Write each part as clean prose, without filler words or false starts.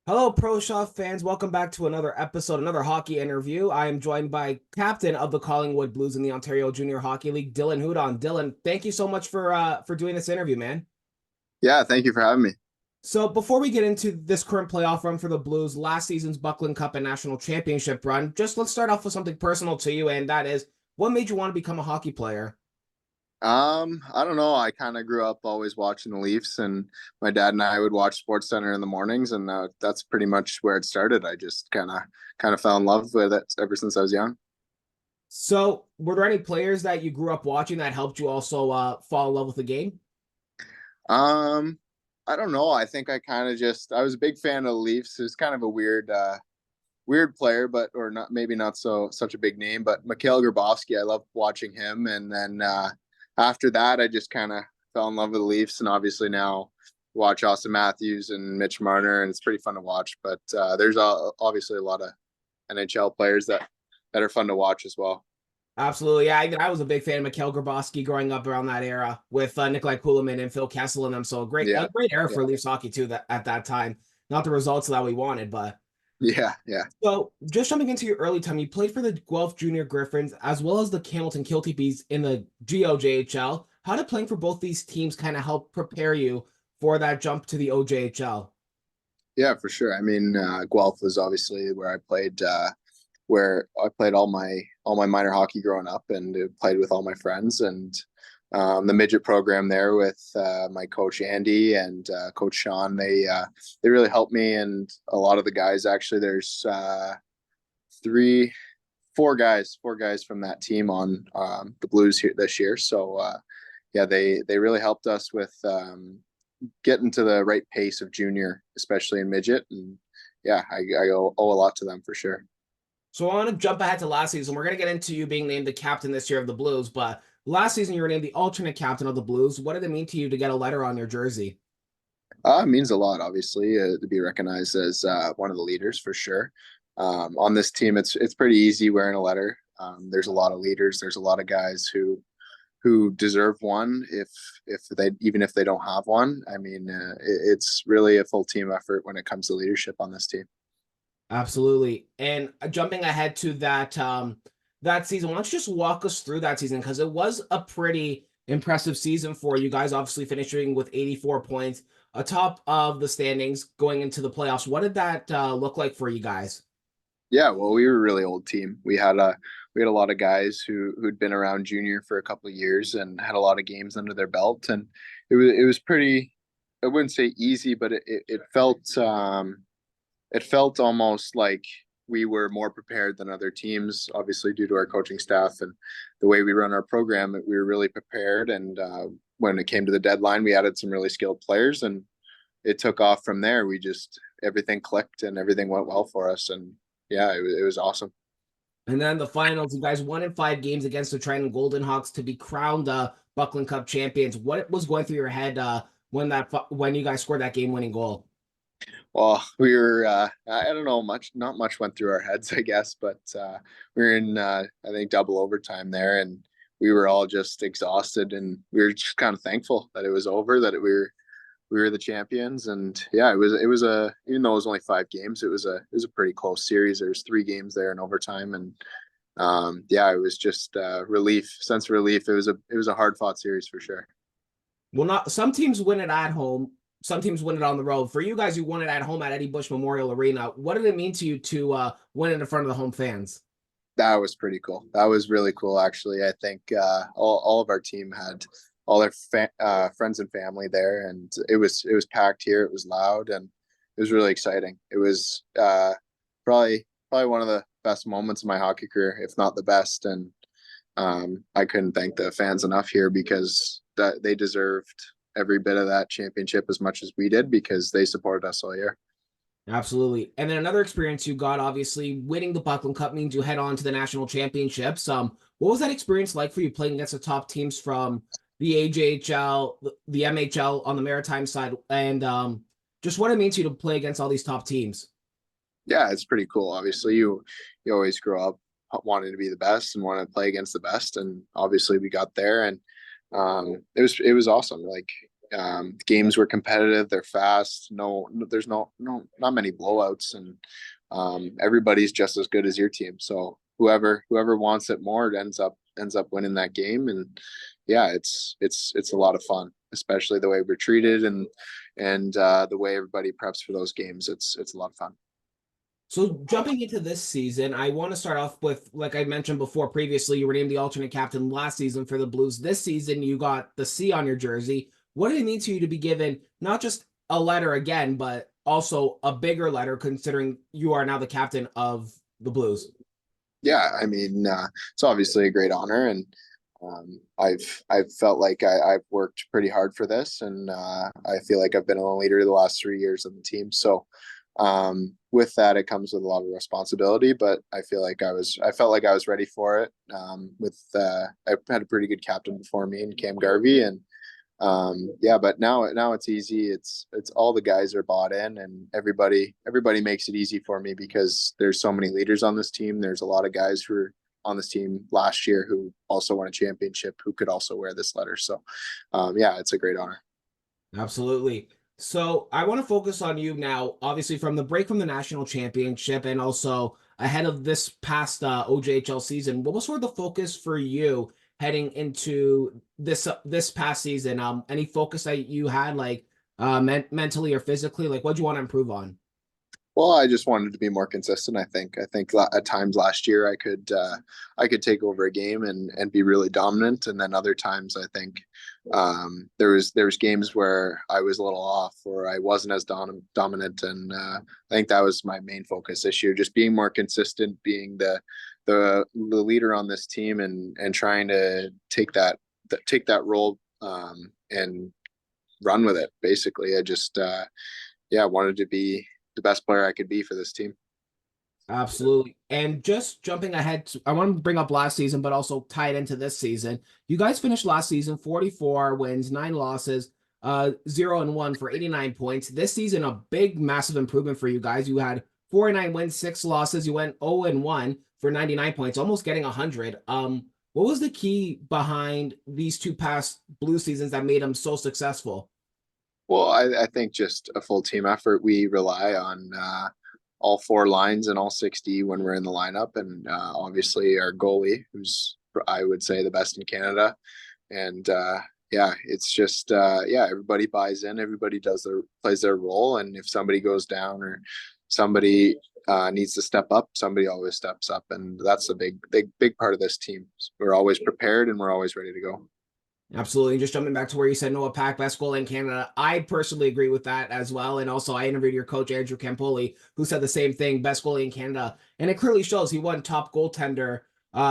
Hello, Proshot fans. Welcome back to another episode, another hockey interview. I am joined by captain of the Collingwood Blues in the Ontario Junior Hockey League, Dylan Hudon. Dylan, thank you so much for doing this interview, man. Yeah, thank you for having me. So before we get into this current playoff run for the Blues, last season's Buckland Cup and National Championship run, just let's start off with something personal to you, and that is what made you want to become a hockey player? I don't know. I kind of grew up always watching the Leafs, and my dad and I would watch Sports Center in the mornings, and that's pretty much where it started. I just kind of fell in love with it ever since I was young. So were there any players that you grew up watching that helped you also fall in love with the game? Um, I don't know. I think I was a big fan of the Leafs. It was kind of a weird player, but or not maybe not such a big name. But Mikhail Grabovski, I loved watching him, and then after that, I just kind of fell in love with the Leafs, and obviously now watch Austin Matthews and Mitch Marner, and it's pretty fun to watch. But there's obviously a lot of NHL players that are fun to watch as well. Absolutely. Yeah, I was a big fan of Mikhail Grabowski growing up around that era with Nikolai Kulemin and Phil Kessel and them. So a Yeah, great era yeah, for Leafs hockey too. That at that time, not the results that we wanted, but yeah. so just jumping into your early time, you played for the Guelph Junior Griffins as well as the Hamilton Kiltybees in the GOJHL. How did playing for both these teams kind of help prepare you for that jump to the OJHL? Yeah, for sure. I mean, Guelph was obviously where I played all my minor hockey growing up, and played with all my friends. And the midget program there with my coach Andy and coach Sean, they really helped me. And a lot of the guys, actually, there's three, four guys from that team on the Blues here this year. So yeah, they really helped us with getting to the right pace of junior, especially in midget. And yeah, I owe a lot to them for sure. So I want to jump ahead to last season. We're going to get into you being named the captain this year of the Blues, but last season you were named the alternate captain of the Blues. What did it mean to you to get a letter on your jersey? It means a lot, obviously, to be recognized as one of the leaders for sure. On this team, it's pretty easy wearing a letter. There's a lot of leaders. There's a lot of guys who deserve one if they don't have one. I mean, it's really a full team effort when it comes to leadership on this team. Absolutely. And jumping ahead to that season, why don't you just walk us through that season? Because it was a pretty impressive season for you guys, obviously finishing with 84 points, atop of the standings going into the playoffs. What did that look like for you guys? Yeah, well, we were a really old team. We had a lot of guys who'd been around junior for a couple of years and had a lot of games under their belt, and it was pretty. I wouldn't say easy, but it felt almost like we were more prepared than other teams, obviously due to our coaching staff and the way we run our program. We were really prepared, and when it came to the deadline, we added some really skilled players, and it took off from there. We just everything clicked and everything went well for us, and yeah, it was awesome. And then the finals, you guys won in 5 games against the Trenton Golden Hawks to be crowned Buckland Cup champions. What was going through your head when you guys scored that game-winning goal? Well, we were I don't know not much went through our heads, I guess, but we were in I think double overtime there, and we were all just exhausted, and we were just kind of thankful that it was over, that we were the champions. And yeah, it was a even though it was only 5 games, it was a pretty close series. There was 3 games there in overtime, and yeah, it was just sense of relief. It was a hard fought series for sure. Well, not some teams win it at home, some teams win it on the road. For you guys, you won it at home at Eddie Bush Memorial Arena. What did it mean to you to win it in front of the home fans? That was pretty cool. That was really cool, actually. I think all of our team had all their friends and family there, and it was packed here. It was loud, and it was really exciting. It was probably one of the best moments of my hockey career, if not the best. And I couldn't thank the fans enough here, because they deserved every bit of that championship as much as we did, because they supported us all year. Absolutely. And then another experience you got, obviously, winning the Buckland Cup means you head on to the national championships. What was that experience like for you playing against the top teams from the AJHL, the MHL on the maritime side, and just what it means to you to play against all these top teams? Yeah, it's pretty cool. Obviously, you always grow up wanting to be the best and want to play against the best, and obviously we got there, and it was awesome. Like games were competitive. They're fast. There's not many blowouts, and everybody's just as good as your team. So whoever wants it more ends up winning that game. And yeah, it's a lot of fun, especially the way we're treated and the way everybody preps for those games. It's a lot of fun. So jumping into this season, I want to start off with, like I mentioned before previously, you were named the alternate captain last season for the Blues. This season, you got the C on your jersey. What did it mean to you to be given not just a letter again, but also a bigger letter, considering you are now the captain of the Blues? Yeah, I mean, it's obviously a great honor, and I've felt like I've worked pretty hard for this, and I feel like I've been a leader the last 3 years on the team. So with that, it comes with a lot of responsibility, but I felt like I was ready for it. I had a pretty good captain before me in Cam Garvey, and yeah, but now it's easy. It's all the guys are bought in, and everybody makes it easy for me because there's so many leaders on this team. There's a lot of guys who were on this team last year who also won a championship who could also wear this letter. So yeah, it's a great honor. Absolutely. So I want to focus on you now, obviously from the break from the national championship and also ahead of this past OJHL season. What was sort of the focus for you heading into this past season? Any focus that you had, like mentally or physically? Like, what do you want to improve on? Well, I just wanted to be more consistent. I think at times last year I could take over a game and be really dominant, and then other times I think there was games where I was a little off or I wasn't as dominant, and I think that was my main focus issue, just being more consistent, being the leader on this team, and trying to take that role and run with it. Basically, I just yeah, wanted to be the best player I could be for this team. Absolutely. And just jumping ahead, I want to bring up last season, but also tie it into this season. You guys finished last season 44 wins, 9 losses, 0-1 for 89 points. This season, a big, massive improvement for you guys. You had 49 wins, 6 losses. You went 0-1 for 99 points, almost getting 100. What was the key behind these two past Blue seasons that made them so successful? Well, I think just a full team effort. We rely on all 4 lines and all 60 when we're in the lineup, and obviously our goalie, who's I would say the best in Canada. And yeah, it's just yeah, everybody buys in, everybody plays their role, and if somebody goes down or somebody needs to step up, somebody always steps up, and that's a big part of this team. We're always prepared and we're always ready to go. Absolutely. Just jumping back to where you said Noah Pack, best goalie in Canada. I personally agree with that as well. And also, I interviewed your coach, Andrew Campoli, who said the same thing, best goalie in Canada. And it clearly shows he won top goaltender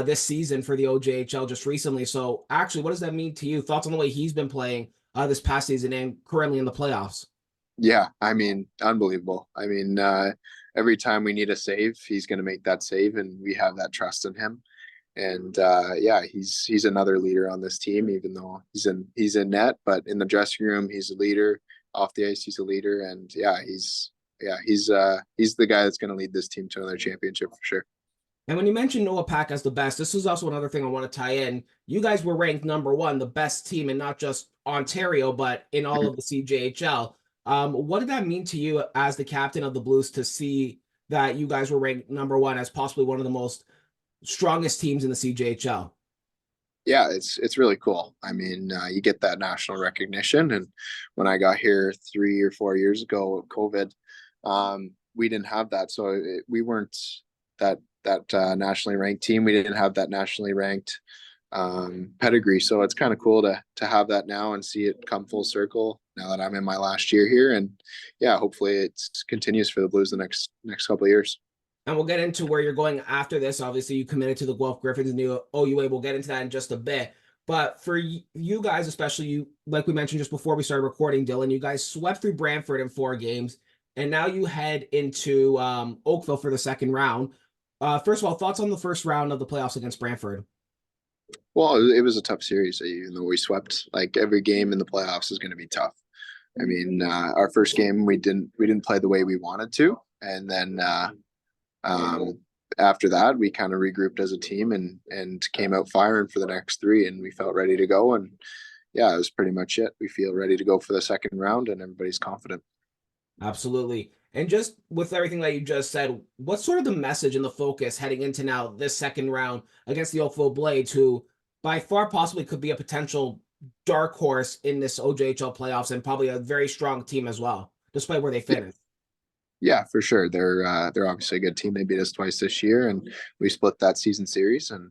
this season for the OJHL just recently. So, actually, what does that mean to you? Thoughts on the way he's been playing this past season and currently in the playoffs? Yeah, I mean, unbelievable. I mean, every time we need a save, he's going to make that save, and we have that trust in him. And yeah, he's another leader on this team, even though he's in net, but in the dressing room, he's a leader. Off the ice, he's a leader, and yeah, he's the guy that's going to lead this team to another championship for sure. And when you mentioned Noah Pack as the best, this is also another thing I want to tie in. You guys were ranked #1, the best team in not just Ontario, but in all of the CJHL. What did that mean to you as the captain of the Blues to see that you guys were ranked #1 as possibly one of the most strongest teams in the CJHL? Yeah, it's really cool. I mean, you get that national recognition, and when I got here 3 or 4 years ago, COVID, we didn't have that, so we weren't that nationally ranked team. We didn't have that nationally ranked pedigree, so it's kind of cool to have that now and see it come full circle now that I'm in my last year here, and yeah, hopefully it continues for the Blues the next couple of years. And we'll get into where you're going after this. Obviously, you committed to the Guelph Griffins and the OUA. We'll get into that in just a bit. But for you guys, especially you, like we mentioned just before we started recording, Dylan, you guys swept through Brantford in 4 games, and now you head into Oakville for the second round. First of all, thoughts on the first round of the playoffs against Brantford? Well, it was a tough series, even though we swept. Like every game in the playoffs is going to be tough. I mean, our first game we didn't play the way we wanted to, and then after that we kind of regrouped as a team and came out firing for the next 3, and we felt ready to go. And yeah, it was pretty much it. We feel ready to go for the second round, and everybody's confident. Absolutely. And just with everything that you just said, what's sort of the message and the focus heading into now this second round against the Oakville Blades, who by far possibly could be a potential dark horse in this OJHL playoffs and probably a very strong team as well, despite where they Yeah, finished? yeah, for sure. They're obviously a good team. They beat us twice this year, and we split that season series. And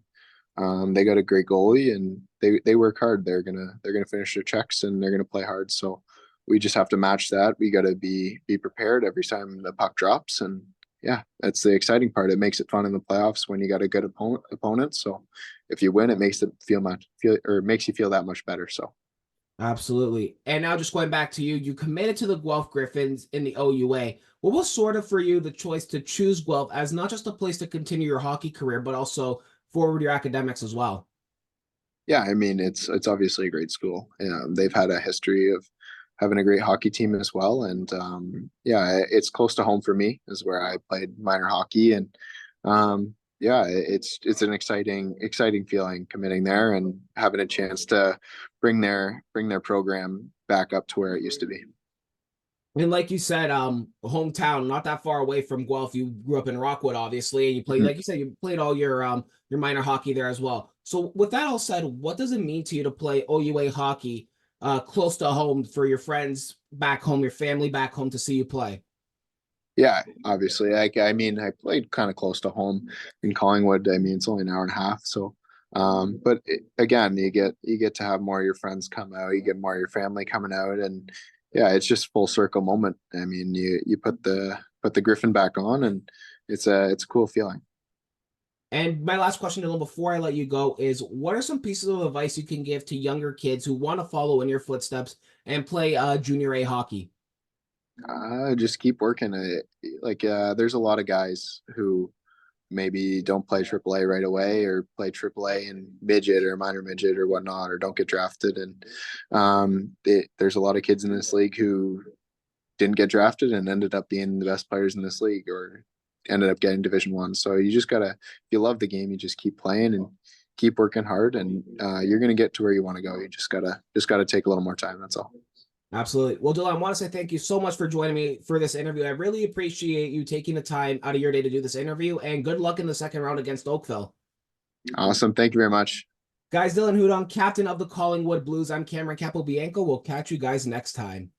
they got a great goalie, and they work hard. They're gonna finish their checks, and they're gonna play hard. So we just have to match that. We got to be prepared every time the puck drops, and yeah, that's the exciting part. It makes it fun in the playoffs when you got a good opponent. So if you win, it makes it makes you feel that much better. So Absolutely. And now just going back to you, you committed to the Guelph Griffins in the OUA. What was sort of for you the choice to choose Guelph as not just a place to continue your hockey career, but also forward your academics as well? yeah, I mean it's obviously a great school. They've had a history of having a great hockey team as well, and yeah, it's close to home for me. Is where I played minor hockey, and yeah, it's an exciting feeling committing there and having a chance to bring their program back up to where it used to be. And like you said, hometown, not that far away from Guelph. You grew up in Rockwood, obviously, and you played, Mhm. like you said, you played all your minor hockey there as well. So with that all said, what does it mean to you to play OUA hockey close to home for your friends back home, your family back home to see you play? Yeah, obviously. I mean, I played kind of close to home in Collingwood. I mean, it's only an hour and a half. So, but again, you get to have more of your friends come out. You get more of your family coming out, and yeah, it's just full circle moment. I mean, you put the Griffin back on, and it's a cool feeling. And my last question, Dylan, before I let you go, is what are some pieces of advice you can give to younger kids who want to follow in your footsteps and play junior A hockey? Just keep working. There's a lot of guys who maybe don't play AAA right away or play AAA in midget or minor midget or whatnot, or don't get drafted. And there's a lot of kids in this league who didn't get drafted and ended up being the best players in this league or ended up getting Division 1. So you just gotta, if you love the game, you just keep playing and keep working hard, and you're gonna get to where you want to go. You just gotta take a little more time. That's all. Absolutely. Well, Dylan, I want to say thank you so much for joining me for this interview. I really appreciate you taking the time out of your day to do this interview, and good luck in the second round against Oakville. Awesome. Thank you very much. Guys, Dylan Hudon, captain of the Collingwood Blues. I'm Cameron Capobianco. We'll catch you guys next time.